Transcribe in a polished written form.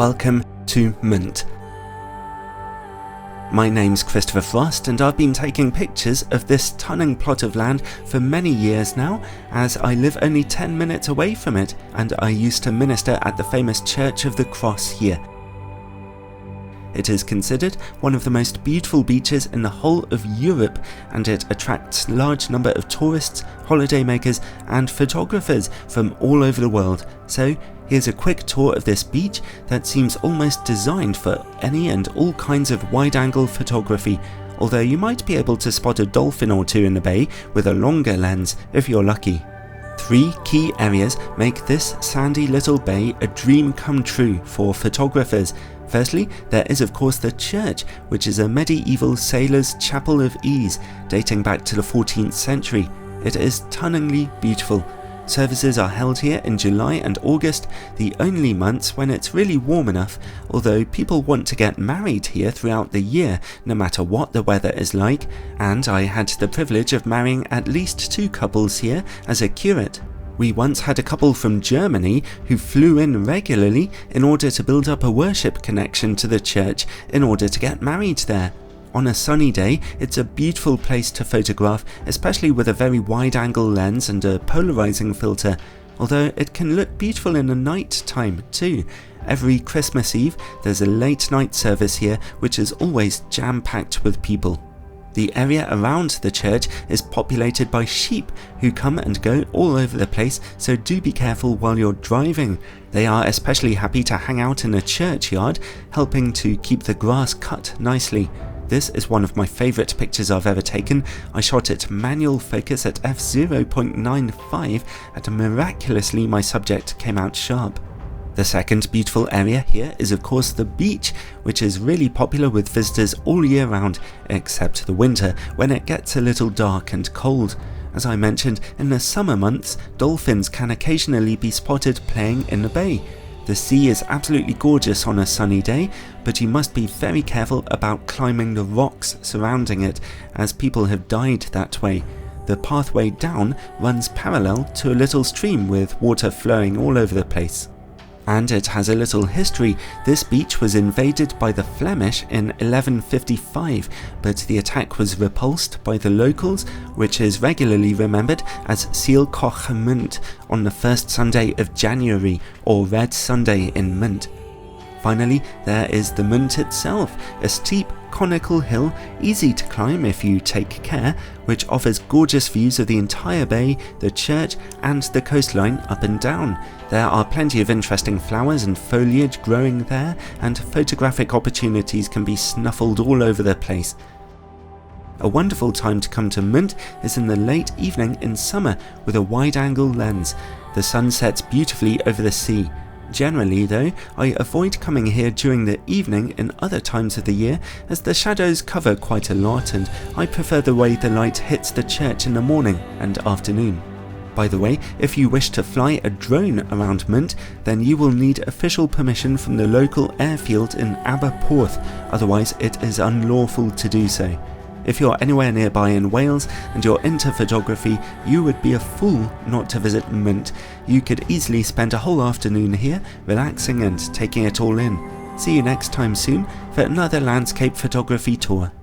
welcome to Mwnt. My name's Christopher Frost and I've been taking pictures of this stunning plot of land for many years now, as I live only 10 minutes away from it and I used to minister at the famous Church of the Cross here. It is considered one of the most beautiful beaches in the whole of Europe, and it attracts a large number of tourists, holidaymakers and photographers from all over the world. So here's a quick tour of this beach that seems almost designed for any and all kinds of wide-angle photography, although you might be able to spot a dolphin or two in the bay with a longer lens if you're lucky. 3 key areas make this sandy little bay a dream come true for photographers. Firstly, there is of course the church, which is a medieval sailor's chapel of ease dating back to the 14th century. It is stunningly beautiful. Services are held here in July and August, the only months when it's really warm enough, although people want to get married here throughout the year, no matter what the weather is like, and I had the privilege of marrying at least 2 couples here as a curate. We once had a couple from Germany who flew in regularly in order to build up a worship connection to the church in order to get married there. On a sunny day, it's a beautiful place to photograph, especially with a very wide-angle lens and a polarizing filter, although it can look beautiful in the night time too. Every Christmas Eve, there's a late night service here which is always jam-packed with people. The area around the church is populated by sheep who come and go all over the place, so do be careful while you're driving. They are especially happy to hang out in the churchyard, helping to keep the grass cut nicely. This is one of my favourite pictures I've ever taken. I shot it manual focus at f/0.95 and miraculously my subject came out sharp. The second beautiful area here is of course the beach, which is really popular with visitors all year round, except the winter when it gets a little dark and cold. As I mentioned, in the summer months, dolphins can occasionally be spotted playing in the bay. The sea is absolutely gorgeous on a sunny day, but you must be very careful about climbing the rocks surrounding it, as people have died that way. The pathway down runs parallel to a little stream with water flowing all over the place. And it has a little history. This beach was invaded by the Flemish in 1155, but the attack was repulsed by the locals, which is regularly remembered as Mwnt on the first Sunday of January, or Red Sunday in Mwnt. Finally, there is the Mwnt itself, a steep, conical hill, easy to climb if you take care, which offers gorgeous views of the entire bay, the church and the coastline up and down. There are plenty of interesting flowers and foliage growing there, and photographic opportunities can be snuffled all over the place. A wonderful time to come to Mwnt is in the late evening in summer with a wide-angle lens. The sun sets beautifully over the sea. Generally though, I avoid coming here during the evening in other times of the year, as the shadows cover quite a lot and I prefer the way the light hits the church in the morning and afternoon. By the way, if you wish to fly a drone around Mwnt, then you will need official permission from the local airfield in Aberporth, otherwise it is unlawful to do so. If you're anywhere nearby in Wales and you're into photography, you would be a fool not to visit Mwnt. You could easily spend a whole afternoon here, relaxing and taking it all in. See you next time soon for another landscape photography tour.